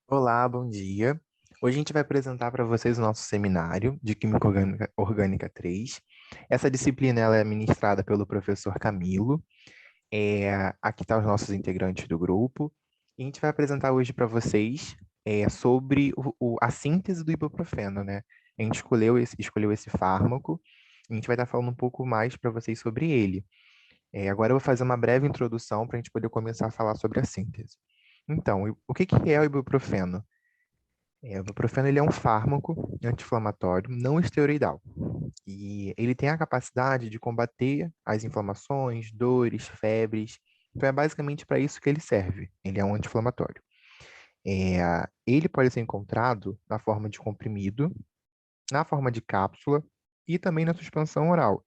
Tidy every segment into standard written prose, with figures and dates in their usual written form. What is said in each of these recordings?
Olá, bom dia. Hoje a gente vai apresentar para vocês o nosso seminário de Química Orgânica 3. Essa disciplina ela é ministrada pelo professor Camilo. Aqui estão os nossos integrantes do grupo. E a gente vai apresentar hoje para vocês sobre a síntese do ibuprofeno, né? A gente escolheu esse fármaco. E a gente vai estar falando um pouco mais para vocês sobre ele. Agora eu vou fazer uma breve introdução para a gente poder começar a falar sobre a síntese. Então, o que que é o ibuprofeno? O ibuprofeno ele é um fármaco anti-inflamatório não esteroidal. E ele tem a capacidade de combater as inflamações, dores, febres. Então é basicamente para isso que ele serve. Ele é um anti-inflamatório. Ele pode ser encontrado na forma de comprimido, na forma de cápsula e também na suspensão oral.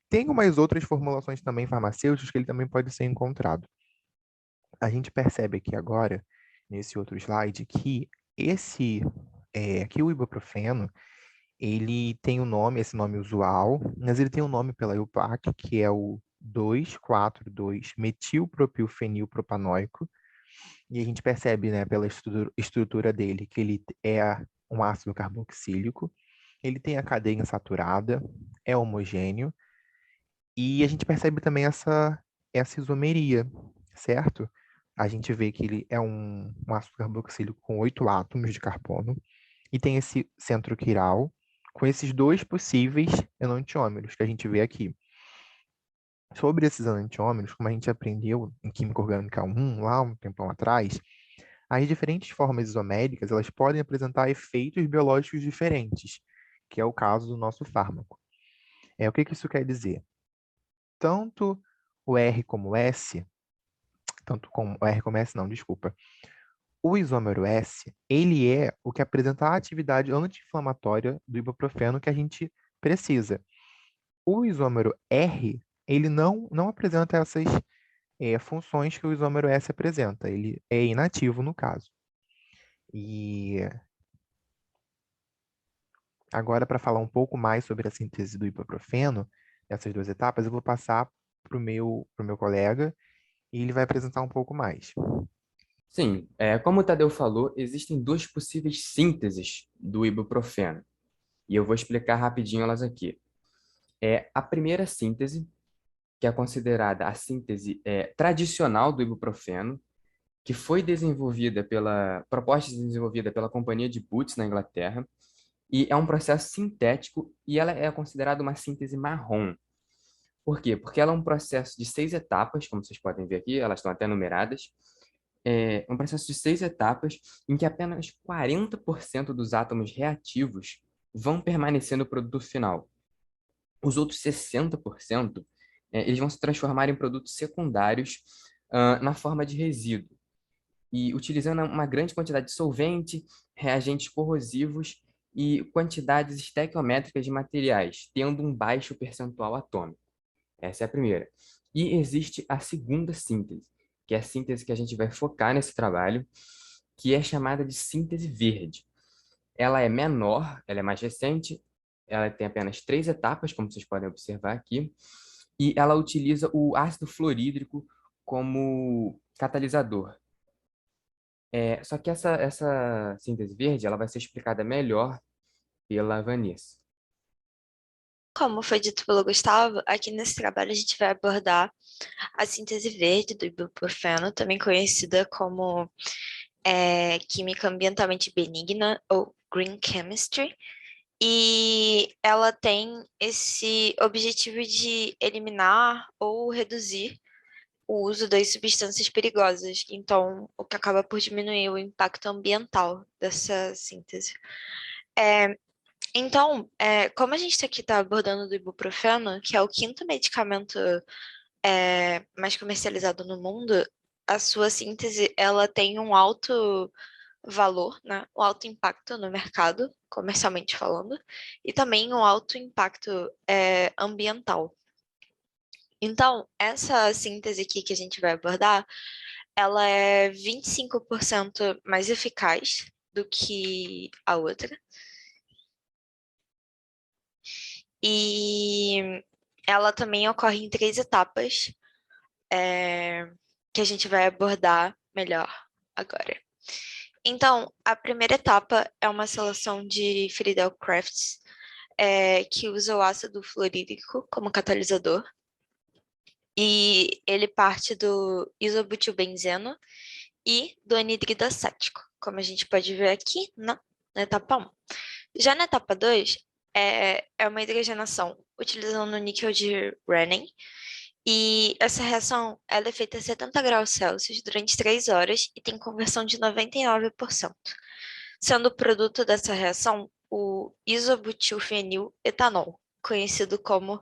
Tem umas outras formulações também farmacêuticas que ele também pode ser encontrado. A gente percebe aqui agora, nesse outro slide, que que o ibuprofeno, ele tem um nome, esse nome usual, mas ele tem um nome pela IUPAC, que é o 2,4,2-metilpropilfenilpropanoico, e a gente percebe, né, pela estrutura dele, que ele é um ácido carboxílico, ele tem a cadeia insaturada, é homogêneo, e a gente percebe também essa isomeria, certo? A gente vê que ele é um ácido carboxílico com 8 átomos de carbono e tem esse centro quiral com esses dois possíveis enantiômeros que a gente vê aqui. Sobre esses enantiômeros, como a gente aprendeu em Química Orgânica 1, lá um tempão atrás, as diferentes formas isoméricas elas podem apresentar efeitos biológicos diferentes, que é o caso do nosso fármaco. O que que isso quer dizer? Tanto o R como o S, tanto como o R como S, não, desculpa. O isômero S, ele é o que apresenta a atividade anti-inflamatória do ibuprofeno que a gente precisa. O isômero R, ele não apresenta essas funções que o isômero S apresenta. Ele é inativo no caso. E agora, para falar um pouco mais sobre a síntese do ibuprofeno, essas duas etapas, eu vou passar para pro meu colega e ele vai apresentar um pouco mais. Sim, como o Tadeu falou, existem duas possíveis sínteses do ibuprofeno, e eu vou explicar rapidinho elas aqui. A primeira síntese, que é considerada a síntese tradicional do ibuprofeno, que foi proposta e desenvolvida pela Companhia de Boots na Inglaterra, e é um processo sintético e ela é considerada uma síntese marrom. Por quê? Porque ela é um processo de 6 etapas, como vocês podem ver aqui, elas estão até numeradas, um processo de 6 etapas em que apenas 40% dos átomos reativos vão permanecer no produto final. Os outros 60%, eles vão se transformar em produtos secundários, na forma de resíduo, e utilizando uma grande quantidade de solvente, reagentes corrosivos e quantidades estequiométricas de materiais, tendo um baixo percentual atômico. Essa é a primeira. E existe a segunda síntese, que é a síntese que a gente vai focar nesse trabalho, que é chamada de síntese verde. Ela é menor, ela é mais recente, ela tem apenas 3 etapas, como vocês podem observar aqui, e ela utiliza o ácido fluorídrico como catalisador. Só que essa síntese verde, ela vai ser explicada melhor pela Vanessa. Como foi dito pelo Gustavo, aqui nesse trabalho a gente vai abordar a síntese verde do ibuprofeno, também conhecida como química ambientalmente benigna ou green chemistry, e ela tem esse objetivo de eliminar ou reduzir o uso das substâncias perigosas, então o que acaba por diminuir o impacto ambiental dessa síntese. É, Então, como a gente aqui está abordando do ibuprofeno, que é o quinto medicamento mais comercializado no mundo, a sua síntese ela tem um alto valor, né? Um alto impacto no mercado, comercialmente falando, e também um alto impacto ambiental. Então, essa síntese aqui que a gente vai abordar, ela é 25% mais eficaz do que a outra. E ela também ocorre em 3 etapas, é, que a gente vai abordar melhor agora. Então, a primeira etapa é uma seleção de Friedel-Crafts, que usa o ácido fluorídrico como catalisador. E ele parte do isobutilbenzeno e do anidrido acético, como a gente pode ver aqui na etapa 1. Já na etapa 2, é uma hidrogenação utilizando o níquel de Renhen. E essa reação ela é feita a 70 graus Celsius durante 3 horas e tem conversão de 99%, sendo o produto dessa reação o isobutilfenil-etanol, conhecido como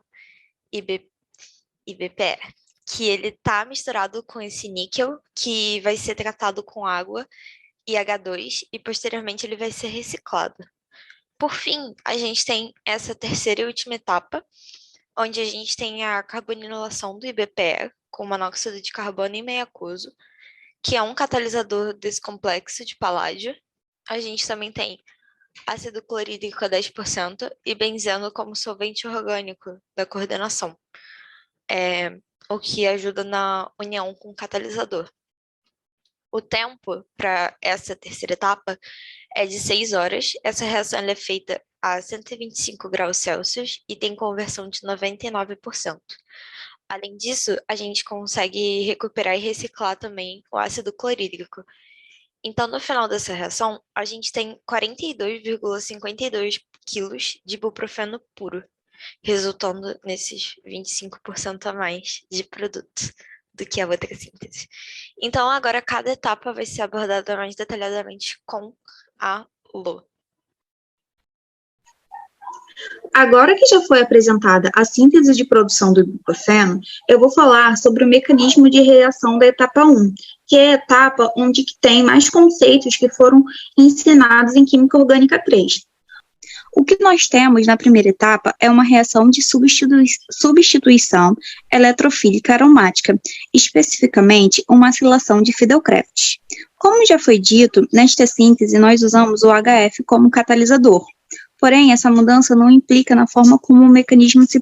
IBPE, que ele está misturado com esse níquel, que vai ser tratado com água e H2, e posteriormente ele vai ser reciclado. Por fim, a gente tem essa terceira e última etapa, onde a gente tem a carbonilação do IBPE com monóxido de carbono e meio aquoso, que é um catalisador desse complexo de paládio. A gente também tem ácido clorídrico a 10% e benzeno como solvente orgânico da coordenação, o que ajuda na união com o catalisador. O tempo para essa terceira etapa é de 6 horas. Essa reação é feita a 125 graus Celsius e tem conversão de 99%. Além disso, a gente consegue recuperar e reciclar também o ácido clorídrico. Então, no final dessa reação, a gente tem 42,52 quilos de ibuprofeno puro, resultando nesses 25% a mais de produto do que a outra síntese. Então, agora cada etapa vai ser abordada mais detalhadamente com a Lô. Agora que já foi apresentada a síntese de produção do ibuprofeno, eu vou falar sobre o mecanismo de reação da etapa 1, que é a etapa onde tem mais conceitos que foram ensinados em Química Orgânica 3. O que nós temos na primeira etapa é uma reação de substituição eletrofílica aromática, especificamente uma acilação de Friedel-Crafts. Como já foi dito, nesta síntese nós usamos o HF como catalisador. Porém, essa mudança não implica na forma como o mecanismo se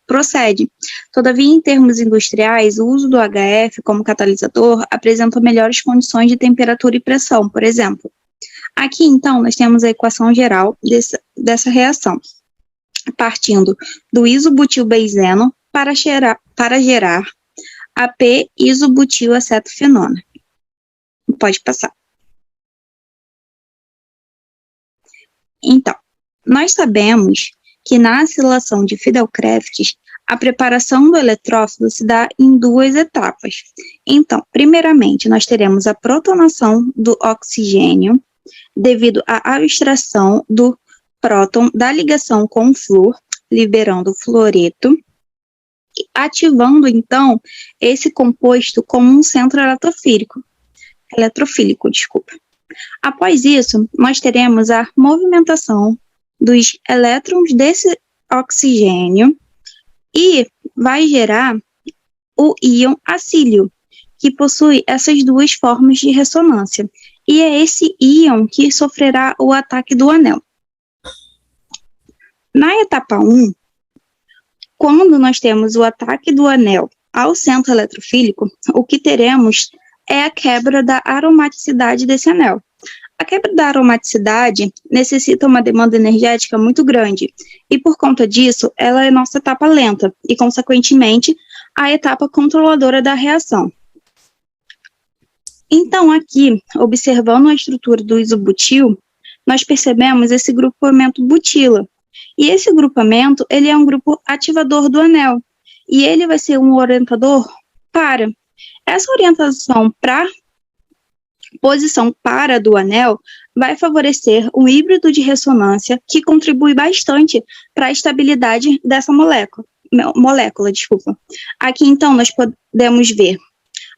procede. Todavia, em termos industriais, o uso do HF como catalisador apresenta melhores condições de temperatura e pressão, por exemplo. Aqui, então, nós temos a equação geral dessa reação, partindo do isobutilbenzeno para gerar a p-isobutilacetonfenona. Pode passar. Então, nós sabemos que na acilação de Friedel-Crafts, a preparação do eletrófilo se dá em 2 etapas. Então, primeiramente, nós teremos a protonação do oxigênio, devido à abstração do próton da ligação com o flúor, liberando o fluoreto, ativando, então, esse composto como um centro eletrofílico. Após isso, nós teremos a movimentação dos elétrons desse oxigênio e vai gerar o íon acílio, que possui essas 2 formas de ressonância. E é esse íon que sofrerá o ataque do anel. Na etapa 1, quando nós temos o ataque do anel ao centro eletrofílico, o que teremos é a quebra da aromaticidade desse anel. A quebra da aromaticidade necessita uma demanda energética muito grande, e por conta disso, ela é nossa etapa lenta, e consequentemente, a etapa controladora da reação. Então, aqui, observando a estrutura do isobutil, nós percebemos esse grupamento butila. E esse grupamento, ele é um grupo ativador do anel. E ele vai ser um orientador para. Essa orientação para posição para do anel vai favorecer um híbrido de ressonância que contribui bastante para a estabilidade dessa molécula. Aqui, então, nós podemos ver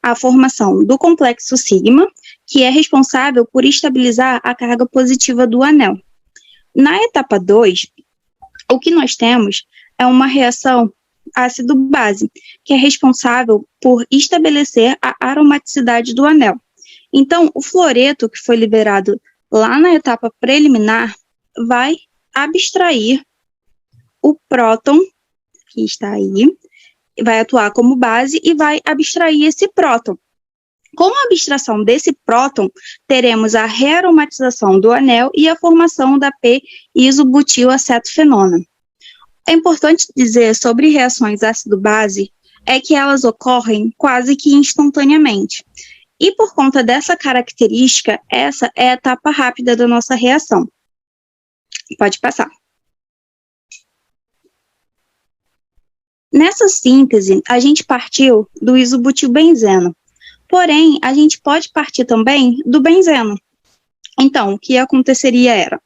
a formação do complexo sigma, que é responsável por estabilizar a carga positiva do anel. Na etapa 2, o que nós temos é uma reação ácido-base, que é responsável por estabelecer a aromaticidade do anel. Então, o fluoreto, que foi liberado lá na etapa preliminar, vai abstrair o próton, que está aí, vai atuar como base e vai abstrair esse próton. Com a abstração desse próton, teremos a rearomatização do anel e a formação da p-isobutilacetofenona. É importante dizer sobre reações ácido-base é que elas ocorrem quase que instantaneamente. E por conta dessa característica, essa é a etapa rápida da nossa reação. Pode passar. Nessa síntese, a gente partiu do isobutilbenzeno. Porém, a gente pode partir também do benzeno. Então, o que aconteceria era,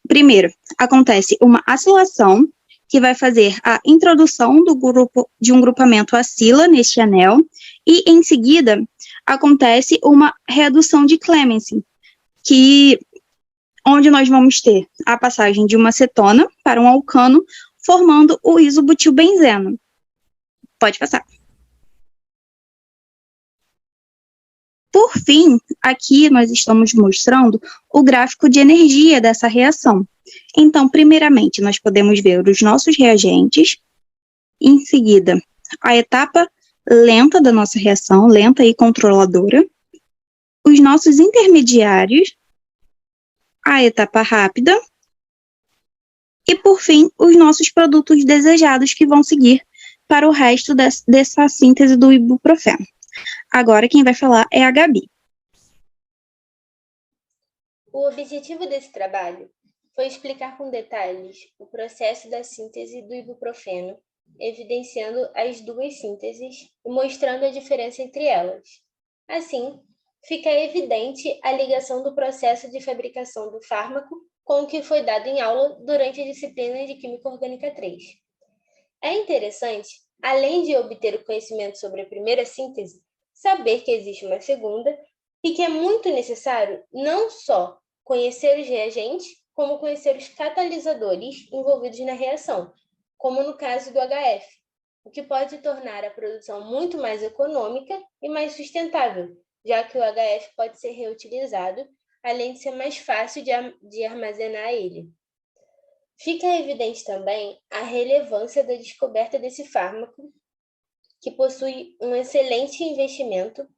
primeiro, acontece uma acilação, que vai fazer a introdução de um grupamento acila neste anel, e em seguida acontece uma redução de Clemmensen, onde nós vamos ter a passagem de uma cetona para um alcano, formando o isobutilbenzeno. Pode passar. Por fim, aqui nós estamos mostrando o gráfico de energia dessa reação. Então, primeiramente, nós podemos ver os nossos reagentes, em seguida, a etapa lenta da nossa reação, lenta e controladora, os nossos intermediários, a etapa rápida, e, por fim, os nossos produtos desejados que vão seguir para o resto dessa síntese do ibuprofeno. Agora, quem vai falar é a Gabi. O objetivo desse trabalho foi explicar com detalhes o processo da síntese do ibuprofeno, evidenciando as duas sínteses e mostrando a diferença entre elas. Assim, fica evidente a ligação do processo de fabricação do fármaco com o que foi dado em aula durante a disciplina de Química Orgânica 3. É interessante, além de obter o conhecimento sobre a primeira síntese, saber que existe uma segunda e que é muito necessário não só conhecer os reagentes, como conhecer os catalisadores envolvidos na reação, como no caso do HF, o que pode tornar a produção muito mais econômica e mais sustentável, já que o HF pode ser reutilizado, além de ser mais fácil de armazenar ele. Fica evidente também a relevância da descoberta desse fármaco, que possui um excelente investimento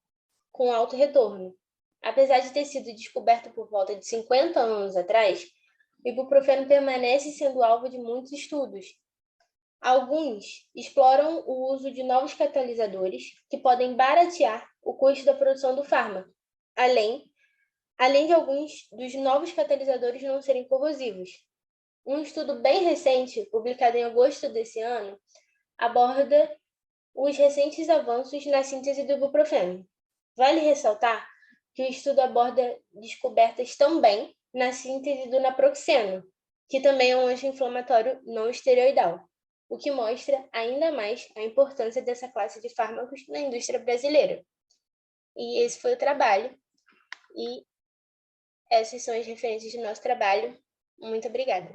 com alto retorno. Apesar de ter sido descoberto por volta de 50 anos atrás, o ibuprofeno permanece sendo alvo de muitos estudos. Alguns exploram o uso de novos catalisadores que podem baratear o custo da produção do fármaco, além de alguns dos novos catalisadores não serem corrosivos. Um estudo bem recente, publicado em agosto desse ano, aborda os recentes avanços na síntese do ibuprofeno. Vale ressaltar que o estudo aborda descobertas também na síntese do naproxeno, que também é um anti-inflamatório não esteroidal, o que mostra ainda mais a importância dessa classe de fármacos na indústria brasileira. E esse foi o trabalho, e essas são as referências do nosso trabalho. Muito obrigada.